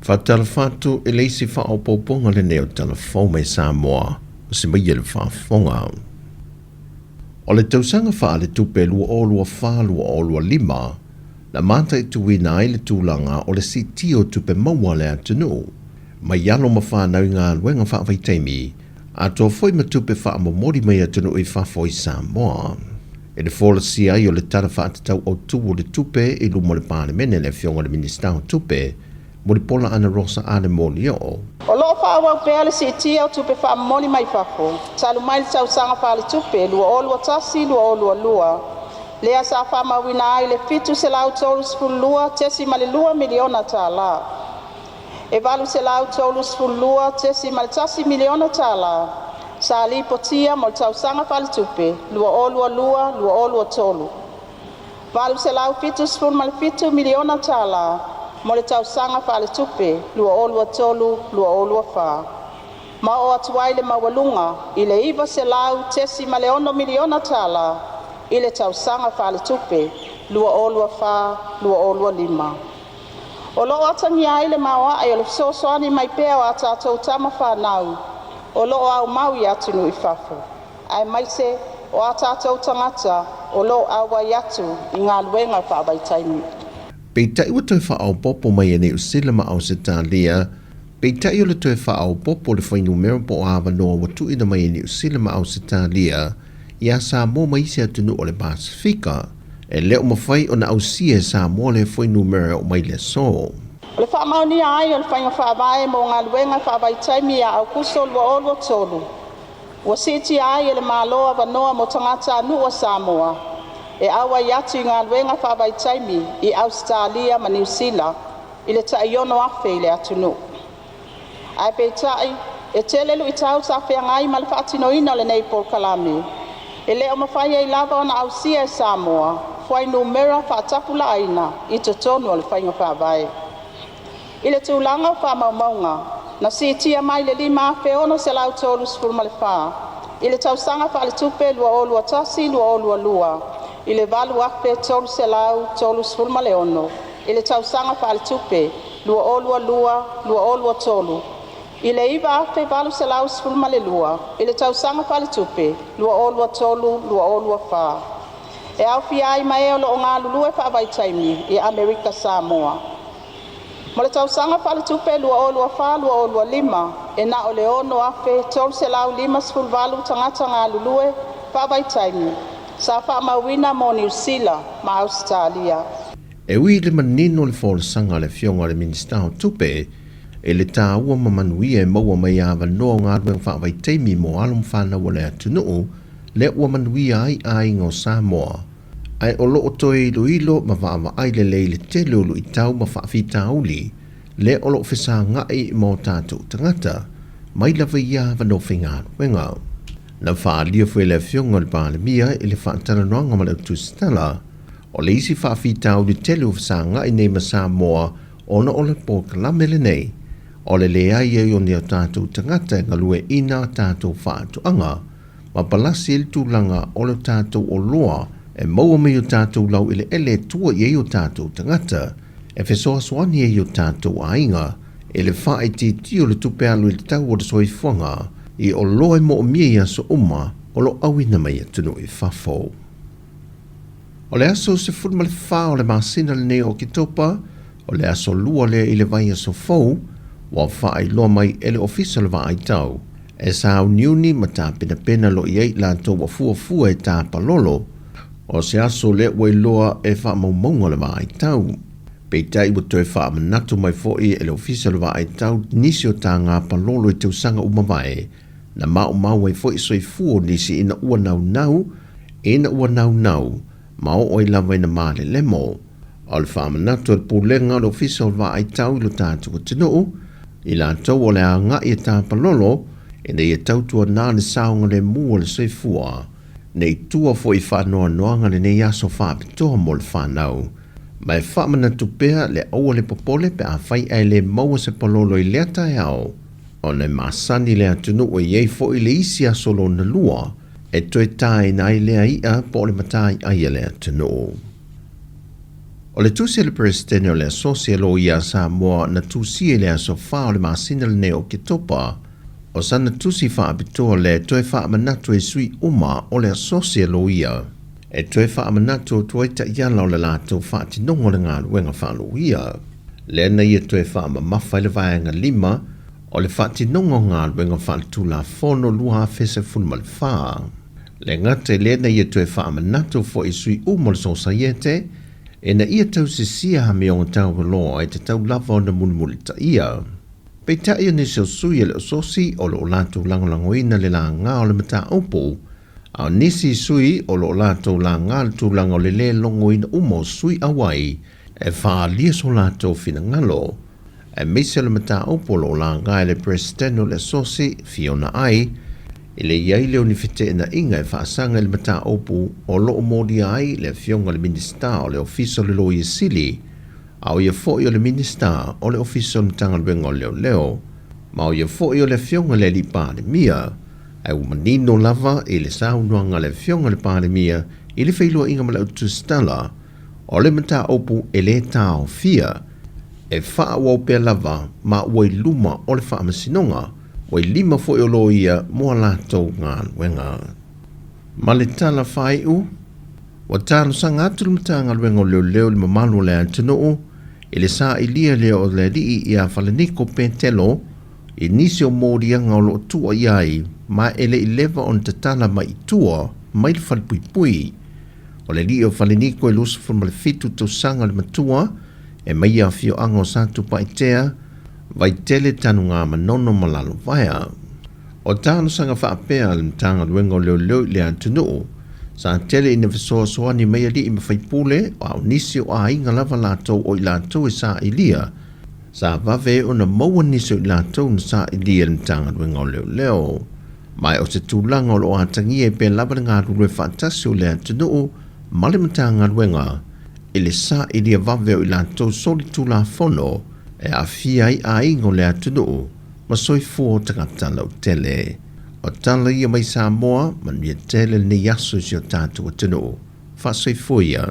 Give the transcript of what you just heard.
Fatalafatu e leisi whaopoponga le neo talafau mai Samoa, o se mai ele whaafonga. O le tausanga wha le tupe lua o lua wha lua o lua lima, na mata i tuwina ai le tūlanga o le sitio tupe maua le atunu, mai yalo ma whanau ngā luenga whaavaitaimi, a tō foi ma tupe wha amomori mai atunu i whafoi Samoa. E le fola si ai o le tara whaatatau o tuwo le tupe i lumo le pāne mene le fionga le minista o tupe, Mori pola ana rosa ane moli o. O loo whaawau pēa le si tia o tupe wha moli mai whafo. Talu mai le tau sanga wha le tupe, lua o lua tasi, lua o lua lua. Lea sa wha mawina ai le fitu se lau tolus fulu lua, tesi ma le lua miliona tā la. E valu se lau tolus fulu lua, tesi ma le tasi miliona tā la. Sa li potia mo le tau sanga wha le tupe, lua o lua lua, lua o lua tolu. Valu se lau fitu fulu ma le fitu miliona tā la. Mo le tau sanga wha le tupe, lua o lua tolu, lua o lua wha. Ma o atuai le mawalunga, i le iwa se lau tesi ma le ono miliona tala, i le tau sanga wha le tupe, lua o lua wha, lua o lua lima. O loo atangi ai le maua ai o le sosoani mai pēo a tātou tama whanau, o loo au maui atunu i whafo. Ai mai se o a tātou tangata, o loo au wai atu i ngā luenga whaavaitaimi. Pei tai ua toi wha au popo mai ane u sila ma au se tā lea, pei tai ua toi wha au popo le whainu mera po awa noa watu ina mai ane u sila ma au se tā lea, ia sa mō mai se atunu o le Pasifika, e leo mawhai o na au sia sa mō le whainu mera o mai le so. O le wha mauni ai o le whainga whaavae mo ngā luenga whaavaitaimi a au kuso lua o lua tolu. Ua siti ai e le māloa wanoa mo tangata anu o Samoa. E awa i atu i ngā luenga whaavaitaimi i Australia ma New Zealand i le taiono afe i le atunu. Ai peitai, e telelu i tau sa whea ngai ma le whaatinoina o le nei Paul Kalame. E leo mawhai ai lava ona ausia e Samoa, whainu mera whaatapula aina i te tonu o le whainga whaavae. I le tūlanga o whaamaumaunga, na si tia mai le lima afe ono se lau tolu sifuru ma le wha. I le tausanga wha le tupe lua o lua tasi, lua o lua lua. I le valu afe tolu se lau, tolu sifuru ma le ono. I le tausanga wha le tupe, lua o lua lua, lua o lua tolu. I le iwa afe valu se lau sifuru ma le lua. I le tausanga wha le tupe, lua o lua tolu, lua o lua wha. E au fiai mai o lo o ngā lulue wha avaitaimi i Amerika Samoa. Mo le tausanga wha le tupe, lua o lua wha, lua o lua lima. E na o le ono afe, tolu se lau lima sifuru valu tangata ngā lulue wha avaitaimi. Sa wha mawina mo New Zealand ma Australia. E ui le manino le fōle sanga le fionga le minista o tupe, e le tā ua mamanuia e maua mai awa noa ngā rueng whaavaitaimi mo alum whanau le atunuu, le ua manuia ai ngō Samoa. Ai o loo toi ilo ma waawa ai le leile te lulu i tau ma whaafita uli, le o loo whesa ngai mo tātou tangata, mai lawa ia wano whinga ruenga. Na whaalia fwe le fionga le pālemia e le whaatara noanga ma le utusitala, o le isi whaafita uli te lulu whesa ngai nei ma Samoa, ona o le Paul Kalame le nei, o le lea ia i o nea tātou tangata ngalue ina tātou whaatuanga, ma palasi il tūlanga o le tātou o loa, e maua me o tātou lau ile ele tua i o tātou tangata, e whesoa swani i o tātou ainga, e le whae ti tio le tupe alu i le tau o le soifuanga, i o loe mo o mia ia so uma, o lo awina mai atunu i whafo. O le aso se furma le wha o le masina le ne o kitopa, o le aso lua le i le vai aso fau, wa whae loa mai ele ofisa le vai tau, e sa au niuni ma tā pena pena lo i eit la tau wa fua e tā palolo, o se aso le wai loa e wha maumaunga le vai tau. Pei tai wa toi wha manatu mai foi ele ofisa le vai tau nisi o tā ngā palolo i tausanga umawai, na mau e foi soi fuo nisi ina ua nau, ma o oi lawa ina maale lemo. O le wha manatu al pulenga le ofisa le vai tau ilo tātua tino, i la tau o le a ngā i tā palolo, e nei e tautua nā le saunga le mua le soi fua, nei tua foi whanoa noanga le nei aso whapitoa mo le whanau. Mai whamana tupea le aua le popole pe a whai ai le maua se palolo i lea tai au. O nei masani le atunu o iei foi le isi aso lo na lua, e toi tai nai lea ia po le matai ai le atunu. O le tusi le presidente o le asosia lo ia Samoa na tusi e le asofa o le masina le neo ke topa, o sana tusi wha abitoa le toe wha amanatu e sui uma o le asosia lo ia. E toe wha amanatu o toe ta iala o le lato wha ati nongo le ngā luenga wha lo ia. Le ana ia toe wha amamawha le vaenga 5, o le wha ati nongo ngā luenga wha tula fono luha fese funma le wha. Le ngate le ana ia toe wha amanatu fo i sui uma le sosa iete, e na ia tau sisia ha me o tau loa e te tau lava o na mulimuli ta ia. Pei ta ia ni sui e le ososi o lo lato langolangoina le la ngā o le mata opo, a nisi sui o lo lato la ngā le tu lango le le longoina umo sui awai, e wha lia so lato fina ngalo, e meise le mata opo lo la ngā le presidente o le ososi Fiona ai, i le iai leo ni fite na inga e whaasanga le mata opu o loo modi ai le fionga le minista o le ofiso le lo i sili, au ia fo i o le minista o le ofiso le tanga luenga o leo leo, ma o ia fo i o le fionga le li pandemia, ai umanino lava i le saunuanga le fionga le pandemia i le feilua inga mala utu stala, o le mata opu e le tau fia, e wha wau pia lava ma ua i luma o le wha amasinonga, wai 5 fo o lo ia mua lātou ngā luenga. Ma le tala whai u, wa tāno sanga atu le mata ngā luenga o leo leo le mamalu le antunuu, i le sā i lia leo o le rii i a whaleniko pentelo, i nisi o mōrianga o lo tua iai, ma ele i lewa on te tala mai tua, mai le whalipui pui. O le rii o whaleniko e lusa ma le fitu tau sanga le matua, e mai a fio anga o santu paitea, vai tele tanu ngā manono malalo vaia. O tāno sanga whaapea le mtanga luenga o leo leo le antunuu, sa tele ina visoa soani mea li ima whaipule o au nisi o a inga lava lātou o i lātou e sa ilia, sa vave o na maua nisi o i lātou na sa ilia le mtanga luenga o leo leo. Mai o se tūlanga o lo atangi e pe lava ngā rurue whaatasi o le antunuu, ma le mtanga luenga, i le sa ilia vave o i lātou soli tūla fono, e a fiai a ingo le atunuu, ma soifu o tangata lau tele. O tala ia mai Samoa, man ia tele ni yasu si o tātou atunuu. Fa soifu ia.